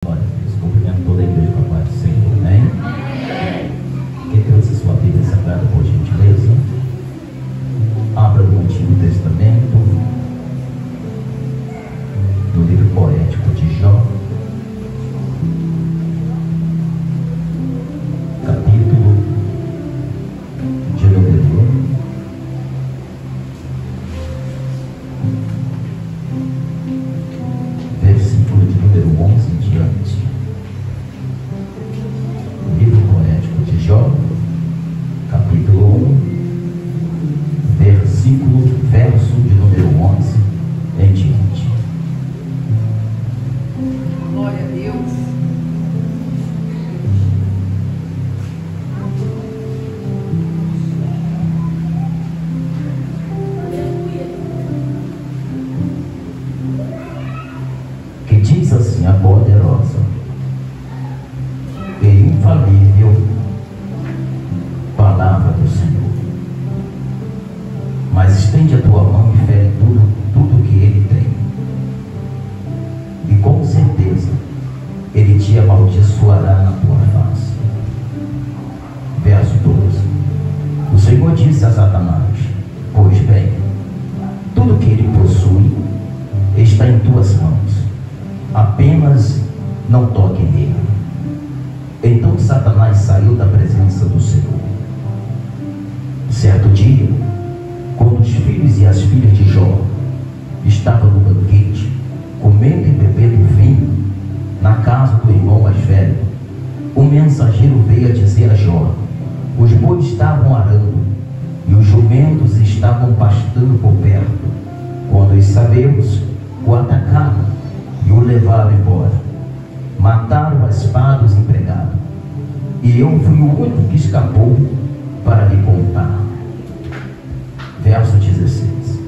Glória a Deus. Cumprimento toda a igreja com a paz do Senhor. Amém? Quem trouxe sua Bíblia Sagrada, por gentileza? Abra no Antigo Testamento, no livro poético de Jó, capítulo de número 1, versículo de número 11 em diante. O livro poético de Jó, capítulo 1, verso de número 11 em diante. Glória a Deus. Que diz assim a poderosa e infalível palavra do Senhor: mas estende a tua mão e fere tudo que ele tem, e com certeza ele te amaldiçoará na tua face. Verso 12. O Senhor disse a Satanás: pois bem, tudo que ele possui está em tuas mãos, apenas não toque nele. Então Satanás saiu da presença do Senhor. Certo dia, quando os filhos e as filhas de Jó estavam no banquete, comendo e bebendo vinho, na casa do irmão mais velho, um mensageiro veio a dizer a Jó: os bois estavam arando e os jumentos estavam pastando por perto, quando os sabeus o atacaram e o levaram embora. Mataram a espada os empregados, e eu fui o único que escapou para lhe contar. Verso 16.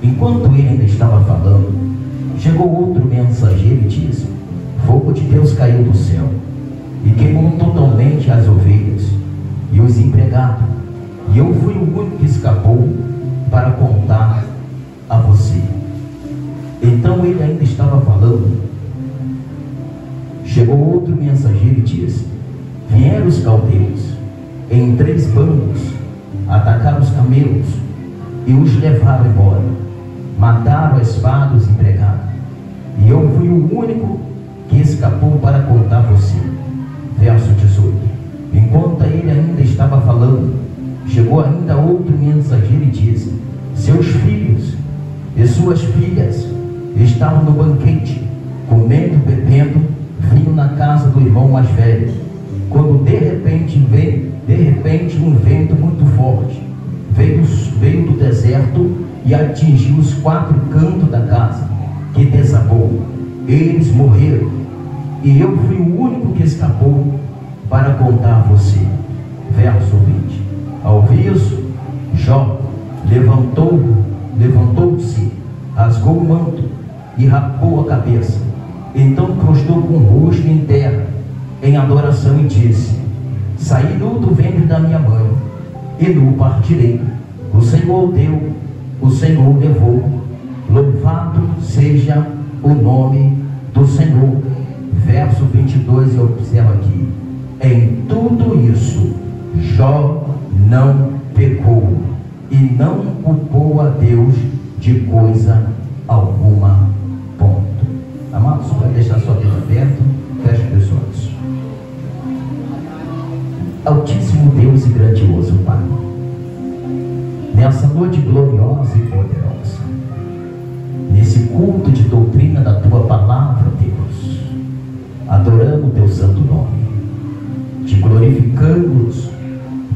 Enquanto ele ainda estava falando, chegou outro mensageiro e disse: fogo de Deus caiu do céu e queimou totalmente as ovelhas e os empregados, e eu fui o único que escapou para contar a você. Então ele ainda estava falando, chegou outro mensageiro e disse: vieram os caldeus em 3 bandos, atacaram os camelos e os levaram embora, mataram a espada os empregados, e eu fui o único que escapou para contar você. Verso 18. Enquanto ele ainda estava falando, chegou ainda outro mensageiro e disse: seus filhos e suas filhas estavam no banquete, comendo e bebendo vinho na casa do irmão mais velho, quando de repente um vento muito forte veio do deserto e atingiu os 4 cantos da casa, que desabou. Eles morreram, e eu fui o único que escapou para contar a você. Verso 20. Ao ouvir isso, Jó levantou-se, rasgou o manto e rapou a cabeça. Então prostrou com o rosto em terra, em adoração, e disse: saí nu do ventre da minha mãe, e nu partirei. O Senhor deu, o Senhor levou, louvado seja o nome do Senhor. Verso 22, e observa aqui: em tudo isso Jó não pecou e não culpou a Deus de coisa alguma. Ponto. Amados, vai deixar sua Bíblia aberta, feche os olhos. Altíssimo Deus e grandioso Pai, nessa noite gloriosa e poderosa, nesse culto de doutrina da Tua Palavra, Deus, adorando o Teu santo nome, te glorificamos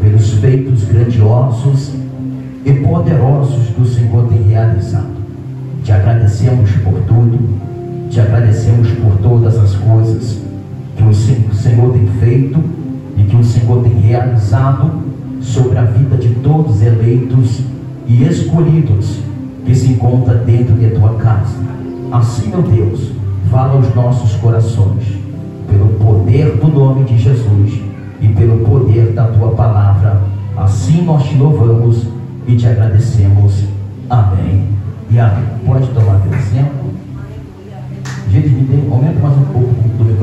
pelos feitos grandiosos e poderosos que o Senhor tem realizado. Te agradecemos por tudo, te agradecemos por todas as coisas que o Senhor tem feito e que o Senhor tem realizado sobre a vida de todos eleitos e escolhidos que se encontram dentro de tua casa. Assim, meu Deus, fala aos nossos corações, pelo poder do nome de Jesus e pelo poder da tua palavra. Assim nós te louvamos e te agradecemos. Amém e amém. Pode tomar teu exemplo. Gente, aumenta mais um pouco do microfone.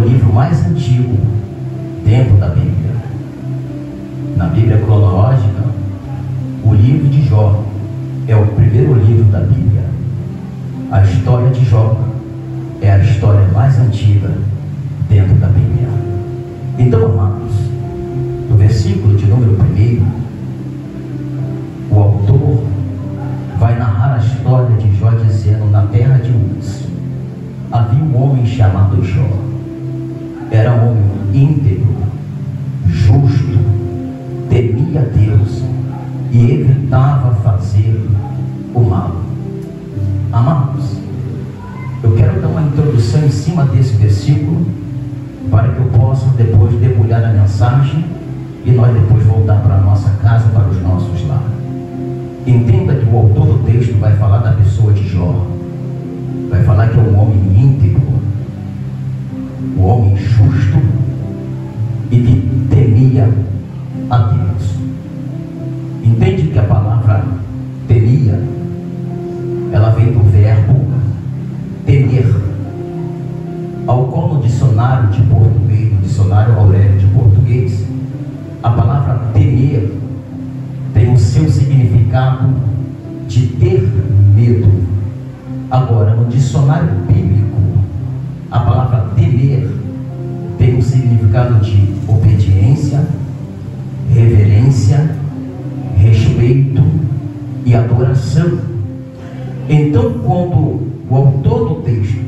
livro mais antigo dentro da Bíblia. Na Bíblia cronológica, o livro de Jó é o primeiro livro da Bíblia. A história de Jó é a história mais antiga dentro da Bíblia. Então, amados, no versículo de número 1, o autor vai narrar a história de Jó dizendo: na terra de Uz havia um homem chamado Jó. Era um homem íntegro, justo, temia Deus e evitava fazer o mal. Amados, eu quero dar uma introdução em cima desse versículo para que eu possa depois debulhar a mensagem e nós depois voltar para a nossa casa, para os nossos lares. Entenda que o autor do texto vai falar da pessoa de Jó, vai falar que é um homem íntegro, um homem justo e que temia a Deus. Entende que a palavra temia, ela vem do verbo temer, ao qual no dicionário de português, no dicionário Aurélio de português, a palavra temer tem o seu significado de ter medo. Agora, no dicionário bíblico, a palavra temer tem o significado de obediência, reverência, respeito e adoração. Então, quando o autor do texto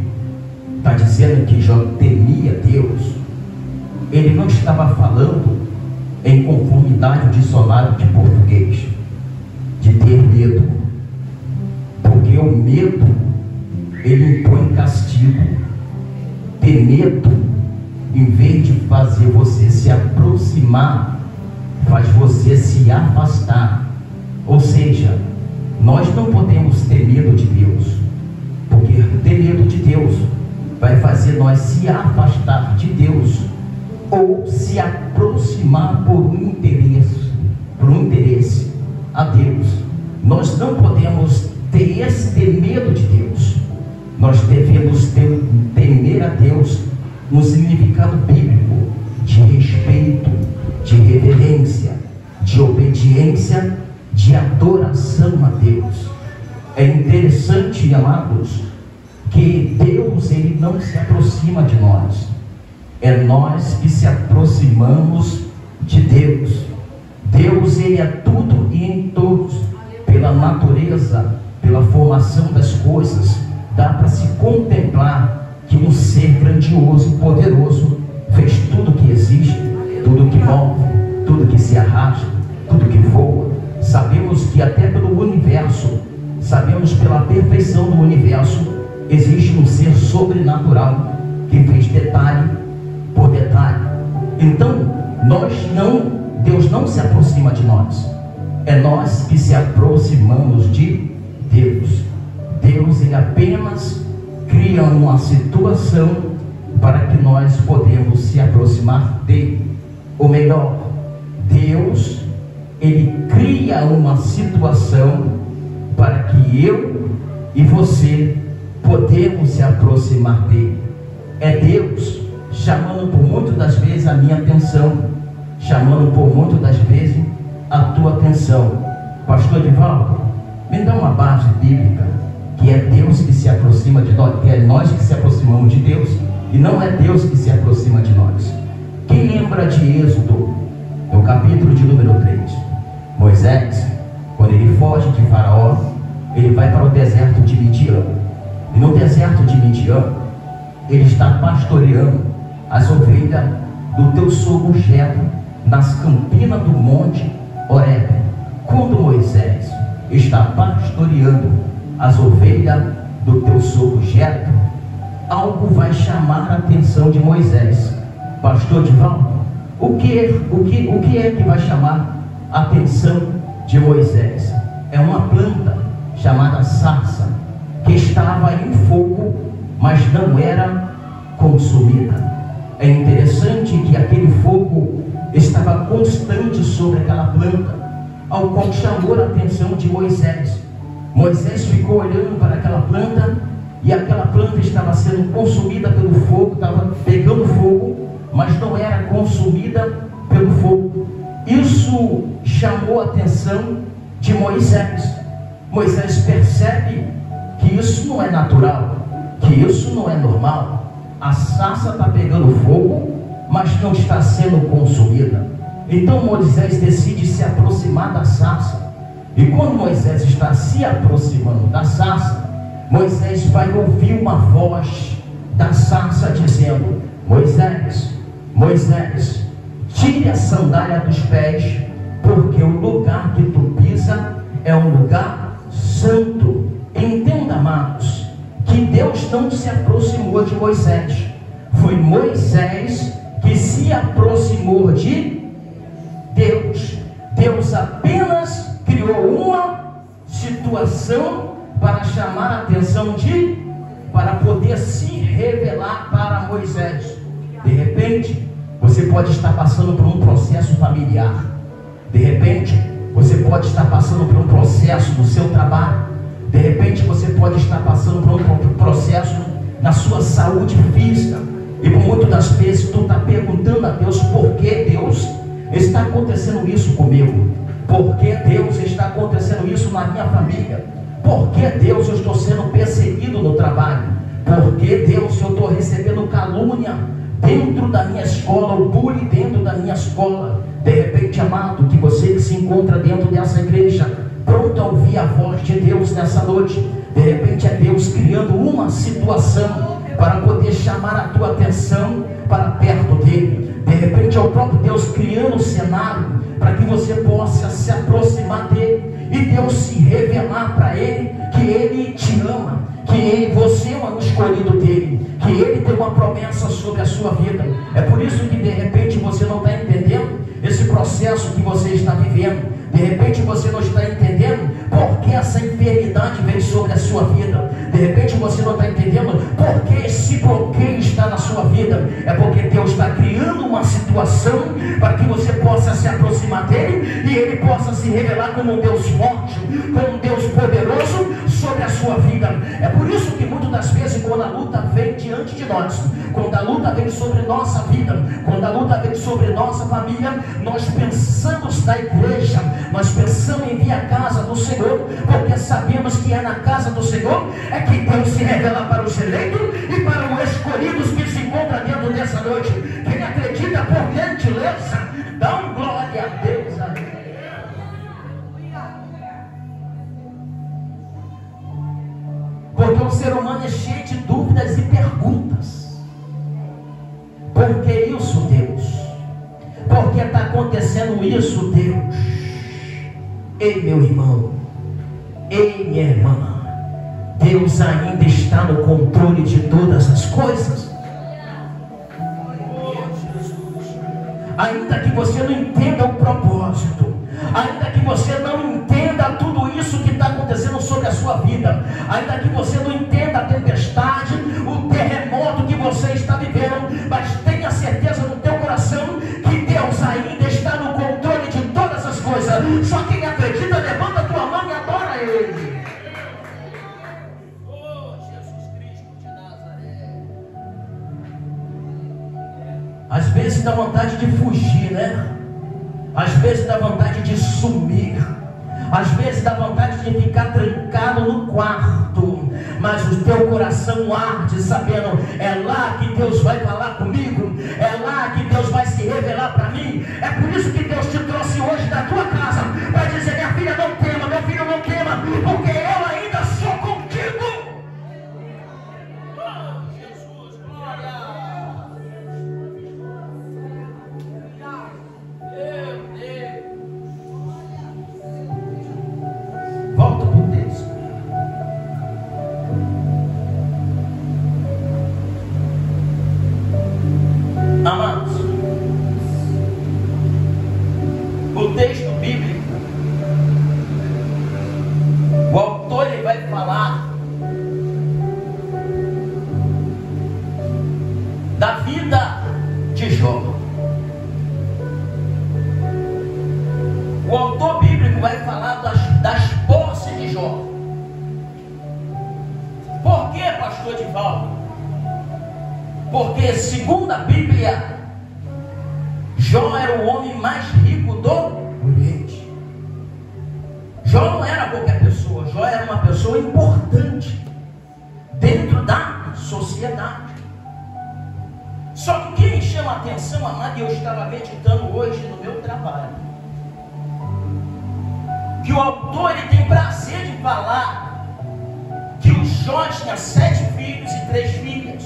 está dizendo que Jó temia Deus, ele não estava falando em conformidade ao dicionário de português de ter medo, porque o medo ele impõe castigo. Ter medo, em vez de fazer você se aproximar, faz você se afastar. Ou seja, nós não podemos ter medo de Deus, porque ter medo de Deus vai fazer nós se afastar de Deus ou se aproximar por um interesse a Deus. Nós não podemos ter medo de Deus. Nós devemos temer a Deus no significado bíblico de respeito, de reverência, de obediência, de adoração a Deus. É interessante, amados, que Deus ele não se aproxima de nós, é nós que se aproximamos de Deus. Deus ele é tudo e em todos. Pela natureza, pela formação das coisas, dá para se contemplar que um ser grandioso, poderoso, fez tudo que existe, tudo que move, tudo que se arrasta, tudo que voa. Sabemos que até pelo universo, sabemos pela perfeição do universo, existe um ser sobrenatural que fez detalhe por detalhe. Então, Deus não se aproxima de nós, é nós que se aproximamos de Deus. Deus ele apenas cria uma situação para que nós podemos se aproximar dele. Ou melhor, Deus ele cria uma situação para que eu e você podemos se aproximar dele. É Deus chamando por muitas das vezes a minha atenção, chamando por muitas das vezes a tua atenção. Pastor Divaldo, me dá uma base bíblica que é Deus que se aproxima de nós, que é nós que se aproximamos de Deus e não é Deus que se aproxima de nós. Quem lembra de Êxodo, no capítulo de número 3? Moisés, quando ele foge de Faraó, ele vai para o deserto de Midian. E no deserto de Midian, ele está pastoreando as ovelhas do teu sogro Jetro, nas campinas do monte Horebe. Quando Moisés está pastoreando as ovelhas do teu sogro Jetro, algo vai chamar a atenção de Moisés. Pastor Divaldo, o que é que vai chamar a atenção de Moisés? É uma planta chamada sarça, que estava em fogo, mas não era consumida. É interessante que aquele fogo estava constante sobre aquela planta, ao qual chamou a atenção de Moisés. Moisés ficou olhando para aquela planta e aquela planta estava sendo consumida pelo fogo, estava pegando fogo, mas não era consumida pelo fogo. Isso chamou a atenção de Moisés. Moisés percebe que isso não é natural, que isso não é normal. A sarça está pegando fogo, mas não está sendo consumida. Então Moisés decide se aproximar da sarça. E quando Moisés está se aproximando da sarça, Moisés vai ouvir uma voz da sarça dizendo: Moisés, Moisés, tire a sandália dos pés, porque o lugar que tu pisa é um lugar santo. Entenda, amados, que Deus não se aproximou de Moisés. Foi Moisés que se aproximou de Deus. Deus apenas criou uma situação para chamar a atenção para poder se revelar para Moisés. De repente, você pode estar passando por um processo familiar. De repente, você pode estar passando por um processo no seu trabalho. De repente, você pode estar passando por um processo na sua saúde física. E por muitas das vezes, tu está perguntando a Deus: por que Deus está acontecendo isso comigo? Por que Deus está acontecendo isso na minha família? Por que Deus eu estou sendo perseguido no trabalho? Por que Deus eu estou recebendo calúnia dentro da minha escola, o bullying dentro da minha escola? De repente, amado, que você que se encontra dentro dessa igreja, pronto a ouvir a voz de Deus nessa noite, de repente é Deus criando uma situação para poder chamar a tua atenção para perto dele. De repente é o próprio Deus criando um cenário para que você possa se aproximar dele e Deus se revelar para ele que ele te ama, que você é um escolhido dele, que ele tem uma promessa sobre a sua vida. É por isso que de repente você não está entendendo esse processo que você está vivendo. De repente você não está entendendo por que essa enfermidade vem sobre a sua vida. De repente você não está entendendo por que esse bloqueio está na sua vida. É porque Deus está criando uma situação para que você possa se aproximar dele e ele possa se revelar como um Deus forte, como um Deus poderoso sobre a sua vida. É por isso que muitas das vezes, quando a luta vem diante de nós, quando a luta vem sobre nossa vida, quando a luta vem sobre nossa família, nós pensamos na igreja, nós pensamos em vir à casa do Senhor, porque sabemos que é na casa do Senhor é que Deus se revela para os eleitos e para os escolhidos que se encontram dentro dessa noite. Quem acredita, por gentileza, dá um glória a Deus. Porque o ser humano é cheio de dúvidas e perguntas. Por que isso, Deus? Por que está acontecendo isso, Deus? Ei, meu irmão, ei, minha irmã, Deus ainda está no controle de todas as coisas. Ainda que você não entenda o propósito, ainda que você não entenda tudo isso que está acontecendo sobre a sua vida, ainda que você não entenda a tempestade, o terremoto que você está vivendo, mas tenha certeza no teu coração que Deus ainda está no controle de todas as coisas. Só quem acredita, levanta a tua mão e adora Ele. Oh, Jesus Cristo de Nazaré. Às vezes dá vontade de fugir, né? Às vezes dá vontade de sumir, às vezes dá vontade de ficar trancado no quarto, mas o teu coração arde sabendo: é lá que Deus vai falar comigo, é lá que Deus vai se revelar para mim. É por isso que Deus te trouxe hoje da tua casa para dizer: minha filha, não tema, meu filho, não tema, porque eu ainda sou contigo. Oh, Jesus, glória. Volta para o texto. Amados, o texto bíblico, o autor ele vai falar da vida de Jó. O autor bíblico vai falar das posses de Jó. Por quê, pastor? pastor Divaldo, porque segundo a Bíblia, Jó era o homem mais rico do Oriente. Jó não era qualquer pessoa, Jó era uma pessoa importante dentro da sociedade. Só que o que me chama a atenção, amado, e eu estava meditando hoje no meu trabalho, que o autor ele tem prazer de falar que o Jó tinha 7 filhos e 3 filhas,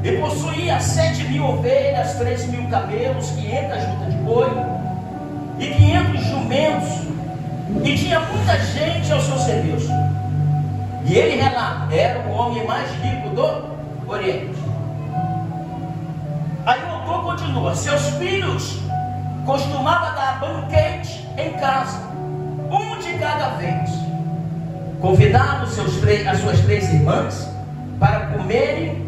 e possuía 7.000 ovelhas, 3.000 camelos, 500 juntas de boi e 500 jumentos, e tinha muita gente ao seu serviço. E ele relata, era o homem mais rico do Oriente. Aí o autor continua: seus filhos costumavam dar banquete em casa, um de cada vez, convidava as suas 3 irmãs para comerem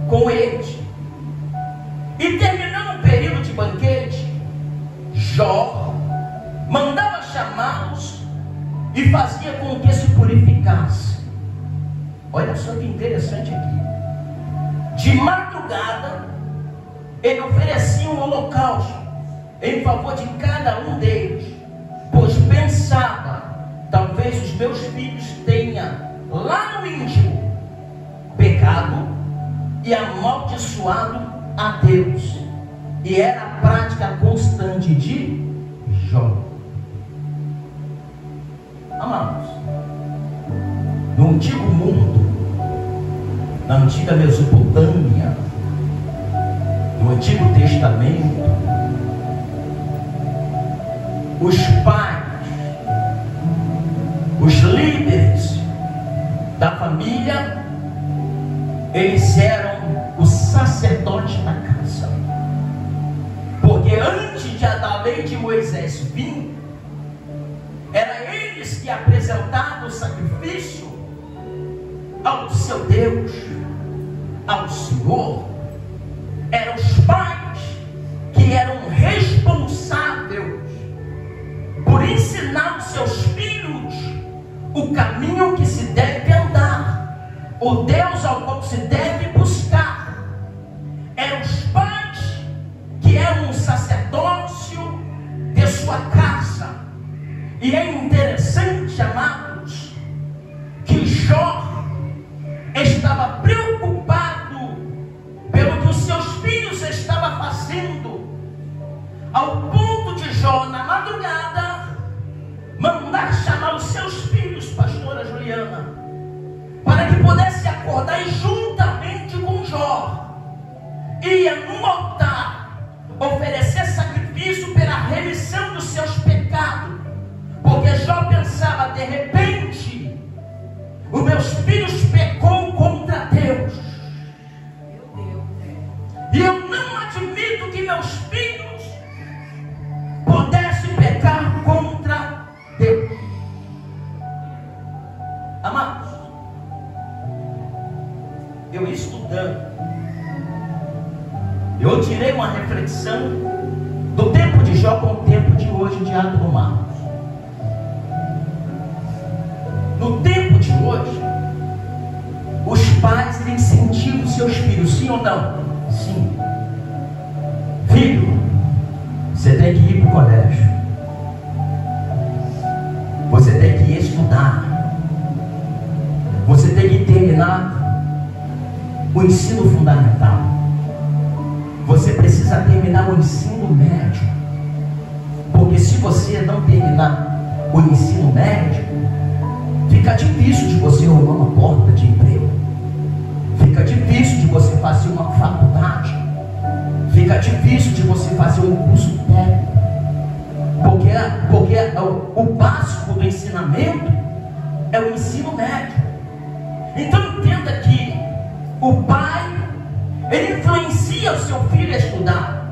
com eles. E terminando o período de banquete, Jó mandava chamá-los e fazia com que se purificasse. Olha só que interessante aqui. De madrugada, ele oferecia um holocausto em favor de cada um deles, pois pensava, talvez os meus filhos tenham lá no íntimo pecado e amaldiçoado a Deus. E era a prática constante de Jó. Amados, no antigo mundo, na antiga Mesopotâmia, no Antigo Testamento, os pais, os líderes da família, eles eram os sacerdotes da casa, porque antes da lei de Moisés vir, era eles que apresentavam o sacrifício ao seu Deus, ao Senhor. Eram os pais que eram responsáveis por ensinar os seus filhos o caminho que se deve andar, o Deus ao qual se deve buscar. Eram os pais que eram um sacerdócio de sua casa. E é interessante, amados, que Jó estava preocupado pelo que os seus filhos estavam fazendo, ao ponto de Jó, na madrugada, mandar chamar os seus filhos, pastora Juliana, para que pudesse acordar e juntamente com Jó ia no altar oferecer sacrifício pela remissão dos seus pecados, porque Jó pensava: de repente os meus filhos pecou contra Deus, e eu não admito que meus filhos pudessem pecar contra Deus. Amados, eu estudando, eu tirei uma reflexão do tempo de Jó com o tempo de hoje, de Diácono Marcos. No tempo de hoje, os pais incentivam seus filhos, sim ou não? Sim. Filho, você tem que ir para o colégio, você tem que estudar, você tem que terminar o ensino fundamental, você precisa terminar o ensino médio, porque se você não terminar o ensino médio, fica difícil de você arrumar uma porta de emprego, fica difícil de você fazer uma faculdade, fica difícil de você fazer um curso técnico, porque o básico do ensinamento é o ensino médio. Então entenda que o pai, ele influencia o seu filho a estudar,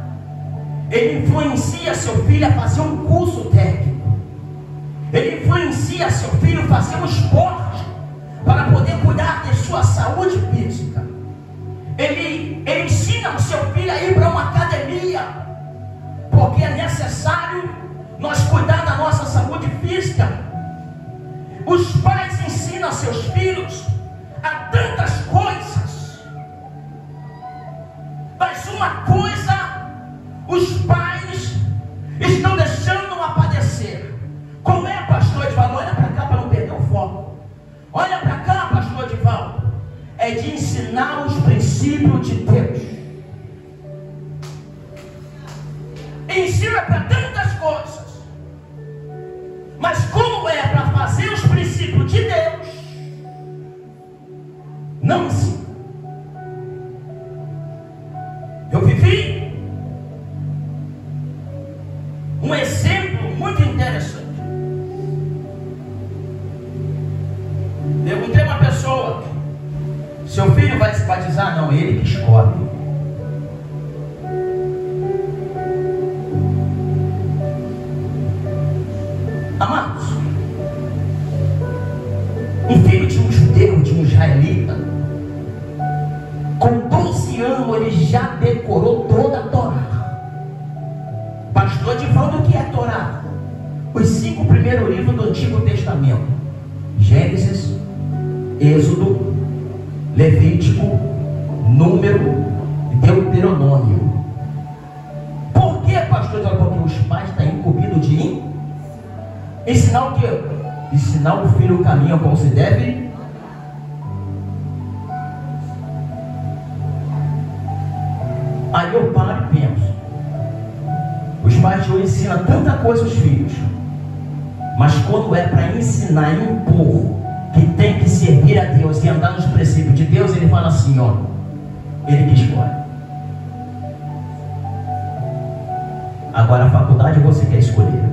ele influencia seu filho a fazer um curso técnico, ele influencia seu filho a fazer um esporte para poder cuidar de sua saúde física. Ele ensina o seu filho a ir para uma academia, porque é necessário nós cuidar da nossa saúde física. Os pais ensinam seus filhos a tantas coisas alguma coisa os pais estão deixando-a padecer. Como é, pastor Edivaldo? Olha para cá para não perder o foco. Olha para cá, pastor Edivaldo. É de ensinar os princípios de Deus. Ensina para tantas coisas, mas como é para fazer os princípios de Deus, não ensina. Eu vivi um exemplo muito interessante. Perguntei a uma pessoa: seu filho vai se batizar? Não, ele que escolhe. Amados, um filho de um judeu, de um israelita, com 12 anos ele já decorou toda a Torá. Pastor Edivaldo, o que é Torá? Os 5 primeiros livros do Antigo Testamento: Gênesis, Êxodo, Levítico, Número e Deuteronômio. Por que, pastor? Porque os pais estão incumbidos de ensinar o quê? Ensinar o filho o caminho como se deve. Aí eu paro e penso: os pais de hoje ensinam tanta coisa aos filhos, mas quando é para ensinar e impor que tem que servir a Deus e andar nos princípios de Deus, ele fala assim: ó, ele que escolhe. Agora a faculdade você quer escolher,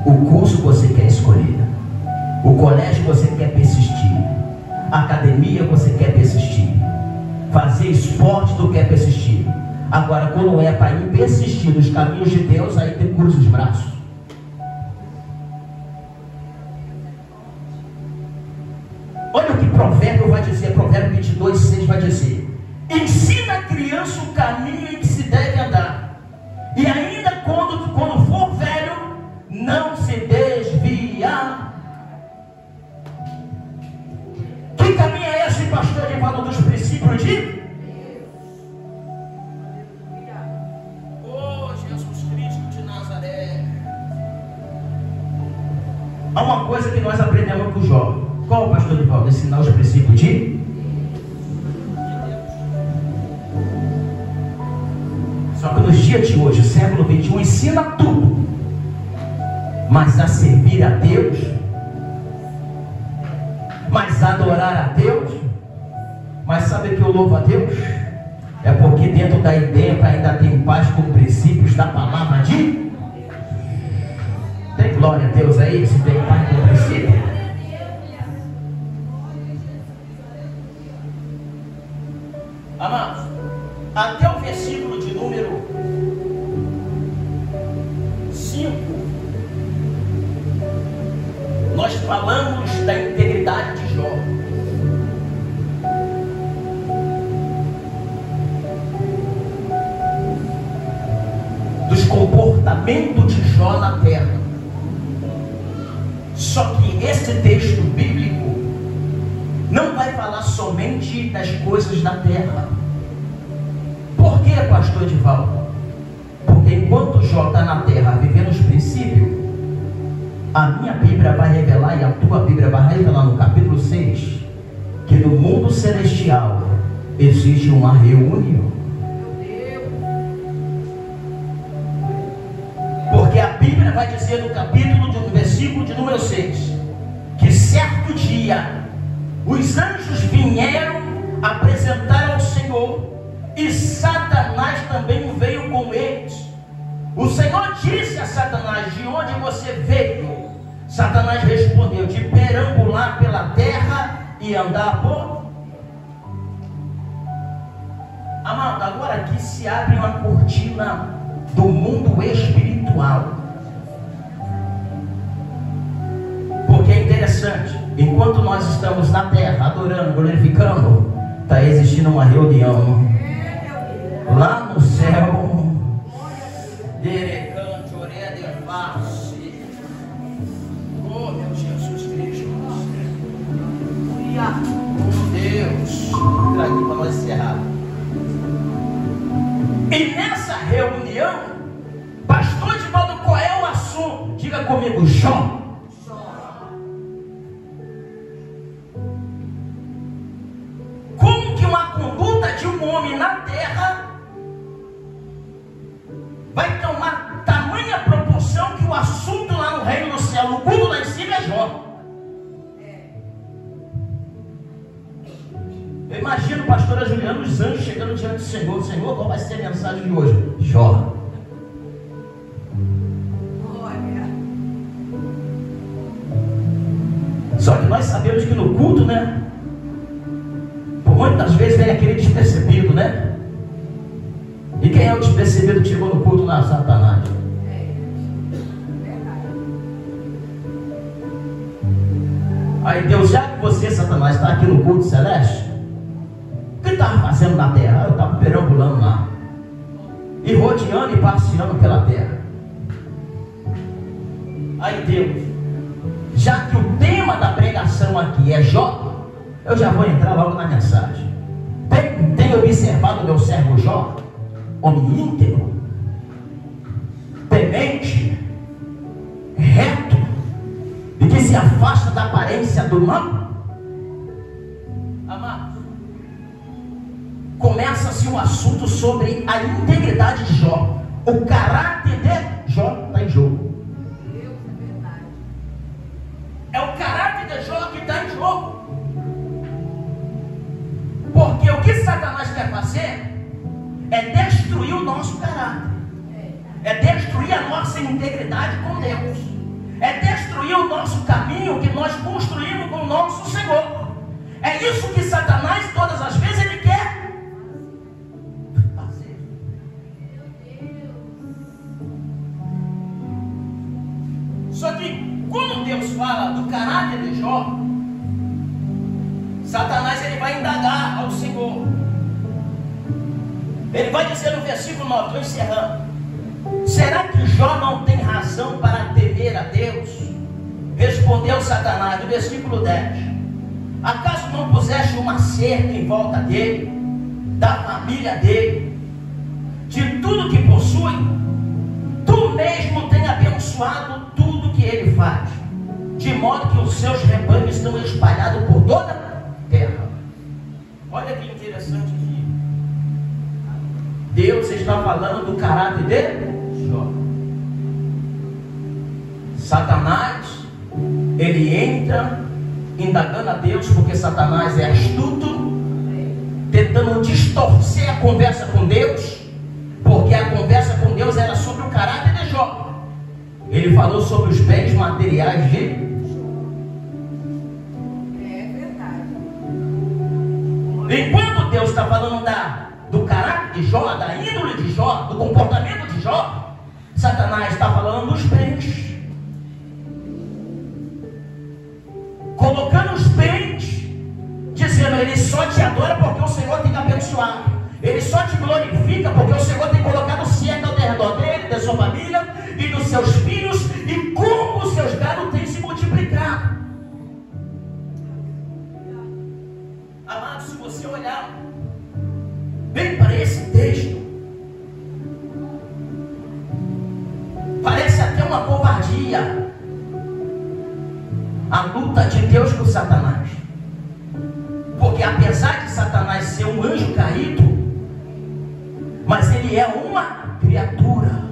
o curso você quer escolher, o colégio você quer persistir, a academia você quer persistir, fazer esporte tu quer persistir. Agora quando é para ir persistir nos caminhos de Deus, aí tem cruza os braços. Olha o que Provérbio vai dizer. Provérbio 22:6 vai dizer: ensina a criança o caminho em que se deve andar, e ainda quando for velho, não se desvia. Que caminho é esse, pastor Edivaldo, dos princípios de Deus? Oh, Jesus Cristo de Nazaré. Há uma coisa que nós aprendemos com o Jó. Qual, pastor Edivaldo? Ensinar os princípios de Deus. Só que nos dias de hoje, século 21, ensina tudo, mas a servir a Deus, mas a adorar a Deus. Mas sabe que eu louvo a Deus? É porque dentro da ideia ainda tem paz com princípios da palavra de Deus. Tem glória a Deus aí, se tem paz com princípio. Amados, até o versículo de número 5, nós falamos da integridade de Jó. Dos comportamentos de Jó na terra. Só que esse texto bíblico não vai falar somente das coisas da terra. Por que, pastor Edivaldo? Porque enquanto Jó está na terra vivendo os princípios, a minha Bíblia vai revelar, e a tua Bíblia vai revelar no capítulo 6, que no mundo celestial existe uma reunião. Porque a Bíblia vai dizer no capítulo, no versículo de número 6, que certo dia os anjos vieram apresentar ao Senhor, e Satanás também veio com eles. O Senhor disse a Satanás: de onde você veio? Satanás respondeu: de perambular pela terra e andar por... Amado, agora aqui se abre uma cortina do mundo espiritual. Porque é interessante, enquanto nós estamos na terra adorando, glorificando, está existindo uma reunião lá no céu. Oh, meu Jesus Cristo. Oh, Deus. Aqui para nós encerrar. comigo, Jó. Como que uma conduta de um homem na terra vai tomar tamanha proporção que o assunto lá no reino do céu, no culto lá em cima, é Jó? Eu imagino o pastor Juliano, os anjos chegando diante do Senhor. Senhor, qual vai ser a mensagem de hoje? Jó. Só que nós sabemos que no culto, né, por muitas vezes vem aquele despercebido, né? E quem é o despercebido que chegou no culto lá? Satanás. Aí Deus, já que você, Satanás, está aqui no culto celeste, o que estava fazendo na terra? Eu estava perambulando lá, e rodeando e passeando pela terra. Aí Deus, já que o tema da pregação aqui é Jó, eu já vou entrar logo na mensagem. Tem observado o meu servo Jó? Homem íntegro, temente, reto, e que se afasta da aparência do mal. Amados, começa-se um assunto sobre a integridade de Jó. O caráter de Jó está em jogo. É o caráter de Jó que está em jogo. Porque o que Satanás quer fazer é destruir o nosso caráter, é destruir a nossa integridade com Deus, é destruir o nosso caminho que nós construímos com o nosso Senhor. É isso que Satanás, todas as vezes, ele quer fazer. Só que quando Deus fala do caráter de Jó, Satanás ele vai indagar ao Senhor. Ele vai dizer no versículo 9, estou encerrando: será que Jó não tem razão para temer a Deus? Respondeu Satanás, no versículo 10: acaso não puseste uma cerca em volta dele, da família dele, de tudo que possui? Tu mesmo tem abençoado tudo que ele faz, de modo que os seus rebanhos estão espalhados por toda a terra. Olha que interessante aqui. Deus está falando do caráter de Jó. Satanás, ele entra indagando a Deus, porque Satanás é astuto, tentando distorcer a conversa com Deus, porque a conversa com Deus era sobre o caráter de Jó. Ele falou sobre os bens materiais de Jó. É verdade. Enquanto Deus está falando do caráter de Jó, da índole de Jó, do comportamento de Jó, Satanás está falando dos bens, colocando os bens, dizendo: ele só te adora porque o Senhor tem abençoado, ele só te glorifica porque o Senhor tem colocado cerca ao redor dele, da sua família e dos seus filhos, e como os seus gados têm se multiplicado. Amado, se você olhar bem para esse texto, parece até uma covardia a luta de Deus com Satanás, porque apesar de Satanás ser um anjo caído, mas ele é uma criatura,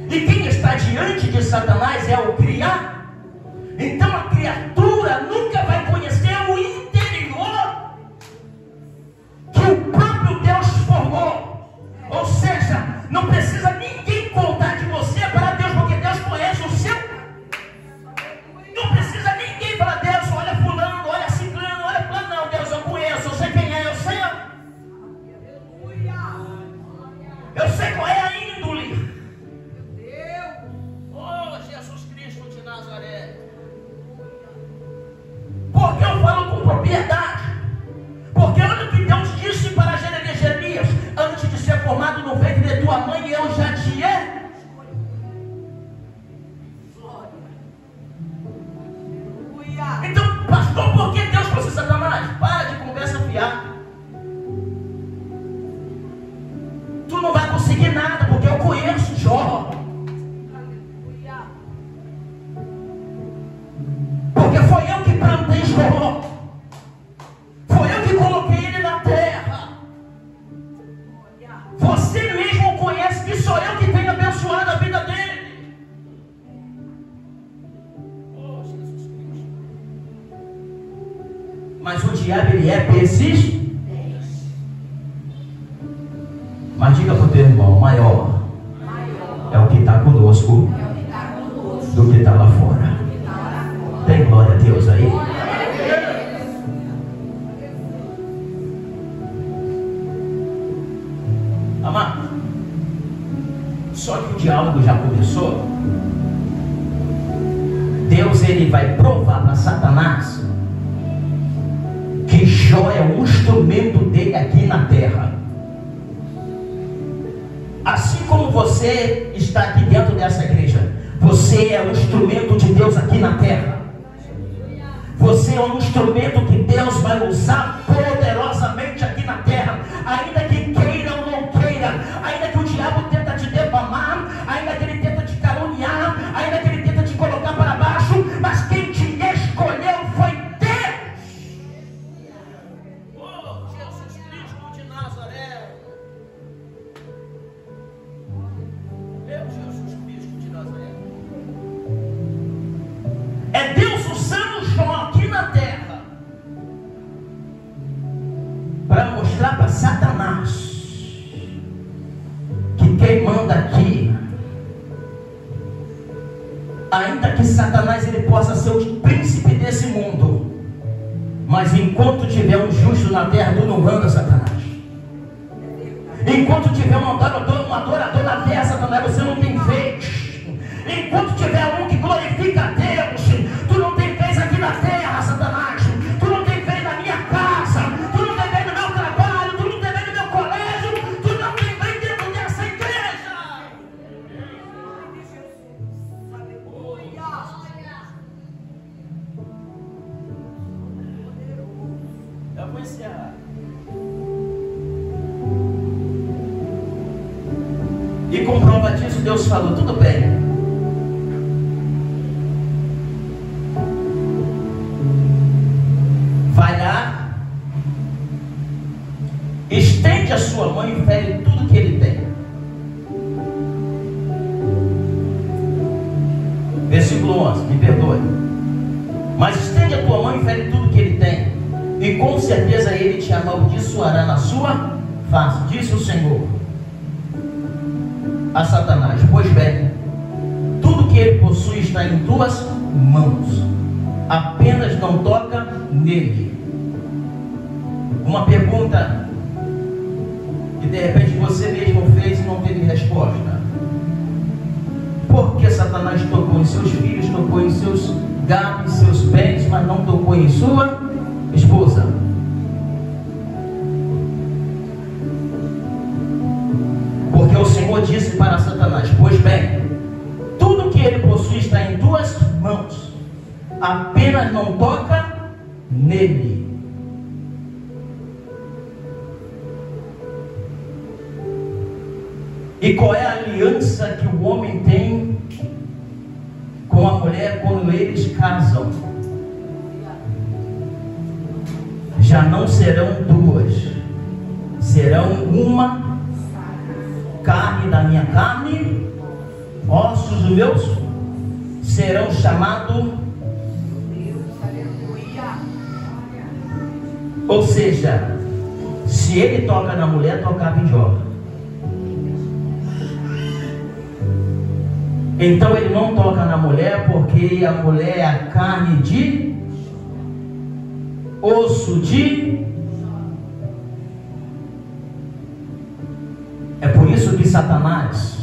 e quem está diante de Satanás é o criado. Então a criatura nunca vai conhecer o interior que o próprio Deus formou. Ou seja, não precisa ninguém contar de você para Deus, porque Deus conhece o seu. Não precisa ninguém para Deus: olha fulano, olha ciclano, olha fulano. Não, Deus, eu conheço, eu sei quem é, eu sei. Eu sei qual é a índole. Oh, Jesus Cristo de Nazaré. Porque eu falo com propriedade. Porque olha o que Deus disse para Jeremias: antes de ser formado no ventre de tua mãe, eu já te Então, pastor, por que Deus trouxe Satanás? Para de conversa fiada. Tu não vai conseguir nada, porque eu conheço Jó. Mas o diabo, ele é persistente. Mas diga para o teu irmão, maior é o que está conosco do que está lá fora. Tem glória a Deus aí? Amado, só que o diálogo já começou. Deus, ele vai provar para Satanás que Jó é um instrumento dele aqui na terra. Assim como você está aqui dentro dessa igreja, você é um instrumento de Deus aqui na terra. Você é um instrumento que Deus vai usar poderosamente aqui na terra. Ainda que queira ou não queira, ainda que o diabo tenta te defamar, ainda que ele tenta te caluniar, ainda que ele tenta te colocar para baixo, mas quem te escolheu foi Deus. Oh, Jesus Cristo de Nazaré. Meu Jesus Cristo de Nazaré. É Deus usando Jó aqui na terra para mostrar para Satanás que quem manda aqui, ainda que Satanás ele possa ser o príncipe desse mundo, mas enquanto tiver um justo na terra, tu não manda, Satanás. Enquanto tiver um adorador na terra, Satanás, você não tem vez. Enquanto tiver um que glorifica a Deus, tu não tem vez aqui na terra, Satanás. Tu não tem vez na minha casa, tu não tem vez no meu trabalho, tu não tem vez no meu colégio, tu não tem vez dentro dessa igreja. Eu vou encerrar. E com prova disso, Deus falou, tudo bem. Vai lá, estende a sua mão e fere tudo que ele tem. Versículo 11, me perdoe. Mas estende a tua mão e fere tudo que ele tem, e com certeza ele te amaldiçoará na sua face, disse o Senhor a Satanás. Pois bem, tudo que ele possui está em tuas mãos, apenas não toca nele. Uma pergunta que de repente você mesmo fez e não teve resposta. Por que Satanás tocou em seus filhos, tocou em seus gatos, seus bens, mas não tocou em sua esposa? Porque o Senhor disse para Satanás, pois bem, tudo que ele possui está em tuas mãos, apenas não toca nele. E qual é a aliança que o homem tem com a mulher quando eles casam? Já não serão duas, serão uma carne da minha carne, ossos dos meus, serão chamados. Ou seja, se ele toca na mulher, tocava em Jó. Então ele não toca na mulher porque a mulher é a carne de osso de. É por isso que Satanás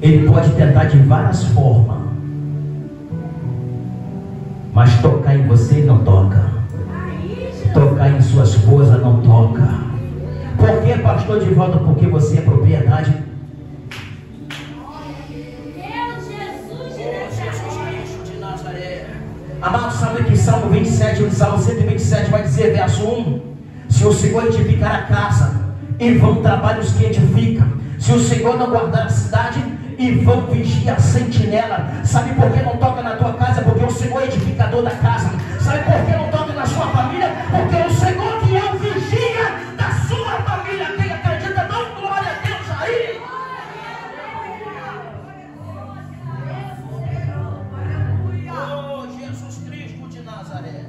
ele pode tentar de várias formas, mas tocar em você ele não toca. Tocar em sua esposa não toca. Por que, pastor de volta? Porque você é propriedade. Amado, sabe que Salmo 27, o Salmo 127 vai dizer, verso 1: se o Senhor edificar a casa, em vão trabalham os que edificam. Se o Senhor não guardar a cidade, em vão vigia a sentinela. Sabe por que não toca na tua casa? Porque o Senhor é edificador da casa. Sabe por que não toca na sua família? Porque o Senhor que é o vigia da sua família. Quem acredita, dá glória a Deus aí. Oh, Jesus Cristo de Nazaré.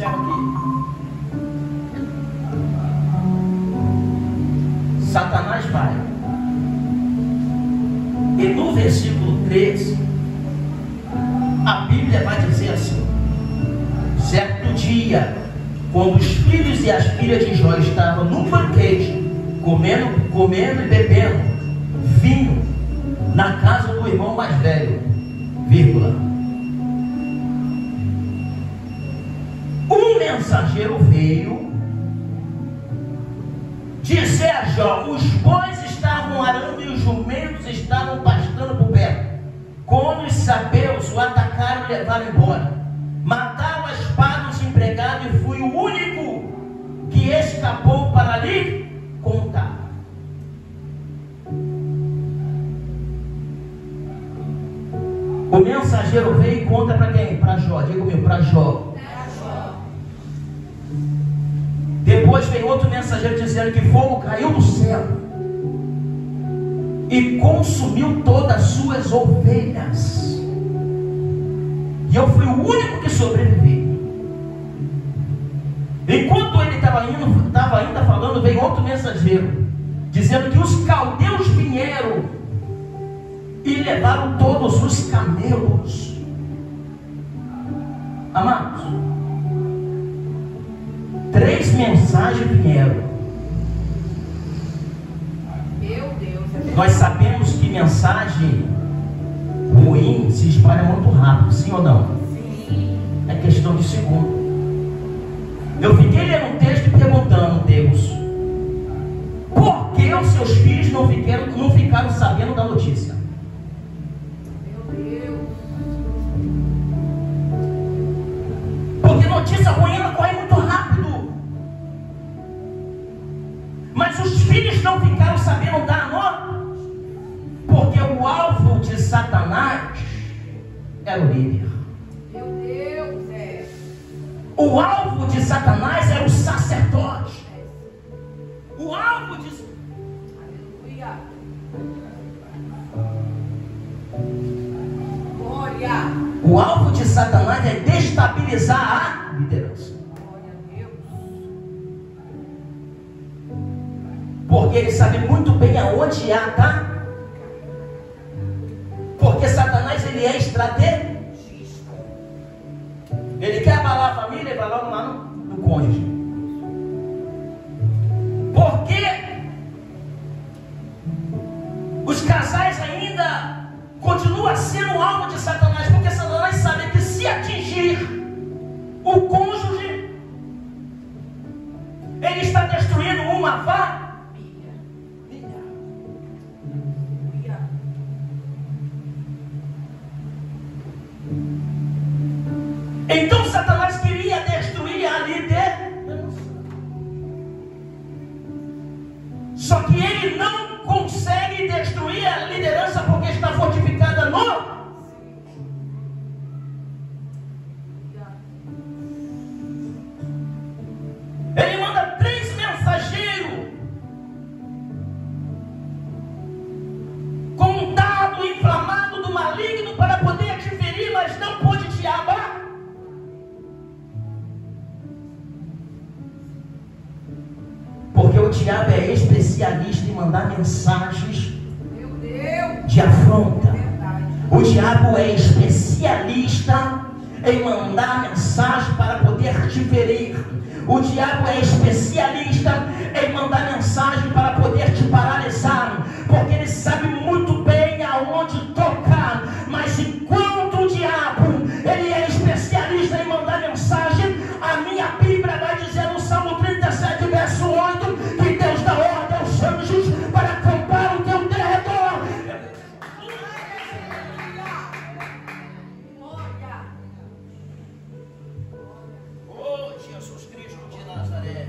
observa aqui. Satanás vai. E no versículo 13, a Bíblia vai dizer assim: certo dia, quando os filhos e as filhas de Jó estavam num banquete, comendo e bebendo vinho na casa do irmão mais velho, vírgula, um mensageiro veio dizer a Jó: os bois estavam arando e os jumentos estavam pastando por perto. Quando os sabeus o atacaram e levaram embora, mataram a espada os empregados, e fui o único que escapou para lhe contar. O mensageiro veio e conta para quem? Para Jó. Diga comigo, para Jó. Depois vem outro mensageiro dizendo que fogo caiu do céu e consumiu todas as suas ovelhas, e eu fui o único que sobreviveu. Enquanto ele estava ainda falando, veio outro mensageiro dizendo que os caldeus vieram e levaram todos os camelos. Amados, 3 mensagens vieram. Meu Deus. Nós sabemos que mensagem ruim se espalha muito rápido, sim ou não? Sim. É questão de segundo. Eu fiquei lendo um texto e perguntando: Deus, por que os seus filhos não ficaram sabendo da notícia? Meu Deus. Porque notícia ruim ela corre muito rápido. Mas os filhos não ficaram sabendo da nota, porque o alvo de Satanás era o líder. Meu Deus, é. O alvo de Satanás era o sacerdote. O alvo de... Aleluia. Glória. O alvo de Satanás é destabilizar a liderança. Glória a Deus. Porque ele sabe muito bem aonde está. Porque Satanás ele é estrategista. Ele quer abalar a família e vai logo lá no cônjuge. Porque os casais ainda continuam sendo alvo de Satanás. Porque Satanás sabe que se atingir o cônjuge, ele está destruindo uma família. Então Satanás queria destruir a liderança. Só que ele não consegue destruir a liderança porque está fortificada no... Ele manda 3 mensageiros com um dardo inflamado do maligno para poder te ferir, mas não pôde te abalar. Porque o diabo é especialista em mandar mensagens de afronta. O diabo é especialista em mandar mensagem para poder te ferir. O diabo é especialista em mandar mensagem para poder te paralisar. Porque ele sabe muito bem aonde tocar. Mas enquanto o diabo ele é especialista em mandar mensagem, a minha Bíblia vai dizer no Salmo 37, verso 8, que Deus dá ordem aos anjos para acampar o teu derredor. Oh, Jesus Cristo de Nazaré.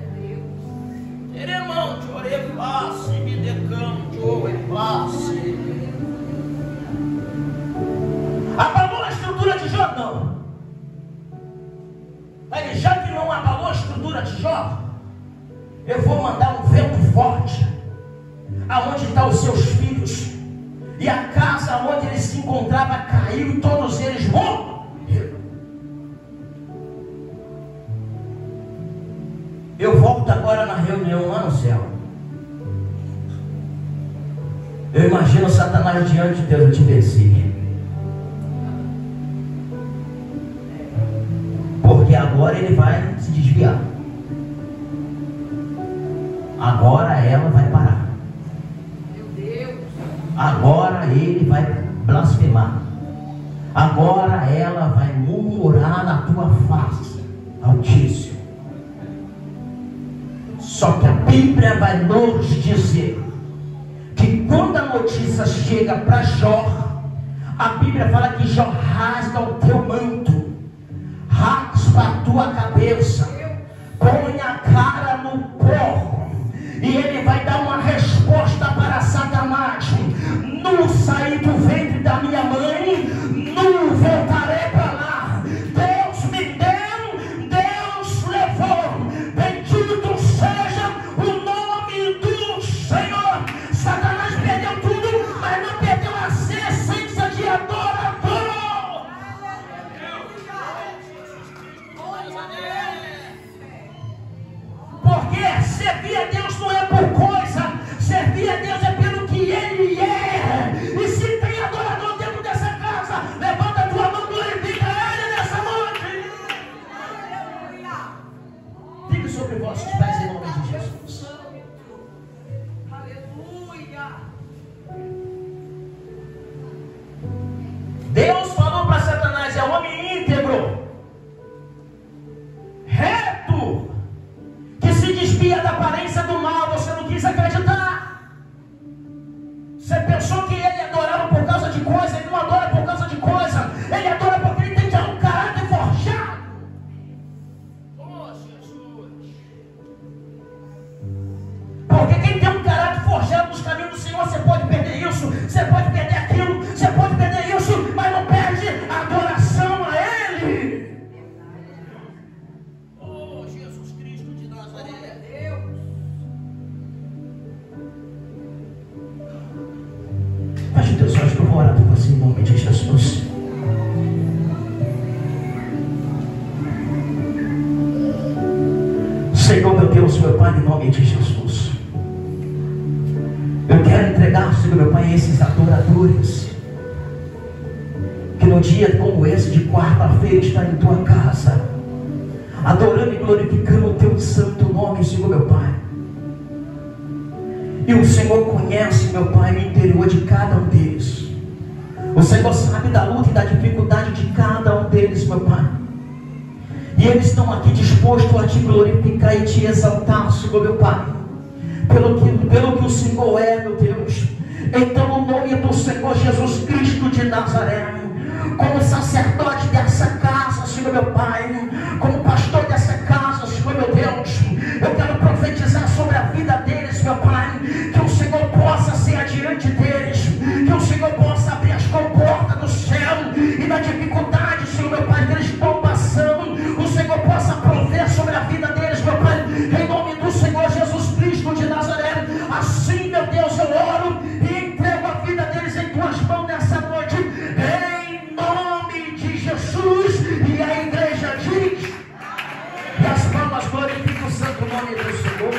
Irmão, te orei passe, me decamo, te orei passe. Abalou a estrutura de Jó? Não. Aí, já que não abalou a estrutura de Jó, eu vou mandar um vento forte aonde estão os seus filhos, e a casa onde ele se encontrava caiu e todos eles morreram. agora na reunião lá no céu. Eu imagino Satanás diante de Deus te perseguir. Porque agora ele vai se desviar. Agora ela vai parar. Meu Deus. Agora ele vai blasfemar. Agora ela vai murmurar na tua face, Altíssimo. Só que a Bíblia vai nos dizer que quando a notícia chega para Jó, a Bíblia fala que Jó rasga o teu manto, raspa a tua cabeça, põe a cara no pó, e ele vai dar uma resposta para Satanás: nu saí do ventre da minha mãe, nu voltarei para lá. Deus me deu, Deus levou. Bendito seja o nome do Senhor. Satanás perdeu tudo, mas não perdeu a essência de adorador. Porque servir a Deus não é por coisa, servir a Deus é pelo que Ele é. E se tem adorador dentro dessa casa, levanta a tua mão, glorifica Ele nessa noite. Fique sobre vossos pés em nome de Jesus. Aleluia. Deus falou para Satanás: é homem íntegro, reto, que se desvia da aparência do mal. Você não quis acreditar. Você pensou que ele adorava por causa de coisa. Ele não adora por causa de coisa. Ele adora porque ele tem um caráter forjado. Oh, Jesus. Porque quem tem um caráter forjado nos caminhos do Senhor, você pode perder isso, você pode perder aquilo, você pode perder isso, mas não perde a adoração a Ele. Oh, Jesus Cristo de Nazaré. Feche teus olhos que eu vou orar por você em nome de Jesus. Senhor, meu Deus, meu Pai, em nome de Jesus, eu quero entregar, Senhor, meu Pai, esses adoradores que no dia como esse de quarta-feira está em tua casa, adorando e glorificando o teu santo nome, Senhor, meu Pai. E o Senhor conhece, meu Pai, o interior de cada um deles. O Senhor sabe da luta e da dificuldade de cada um deles, meu Pai. E eles estão aqui dispostos a te glorificar e te exaltar, Senhor, meu Pai, pelo que o Senhor é, meu Deus. Então, no nome do Senhor Jesus Cristo de Nazaré, como sacerdote dessa casa, Senhor, meu Pai, como pastor dessa casa, Senhor, meu Deus, eu quero profetizar sobre a vida deles, meu Pai, que o Senhor possa ser adiante deles, que o Senhor possa abrir as comportas do céu e da dificuldade, Senhor, meu Pai, que eles estão passando, o Senhor possa prover sobre a vida deles, meu Pai, em nome do Senhor Jesus Cristo de Nazaré. Assim, meu Deus, eu oro e entrego a vida deles em tuas mãos nessa noite, em nome de Jesus. E a igreja diz, e as palmas glorificam o santo nome do Senhor.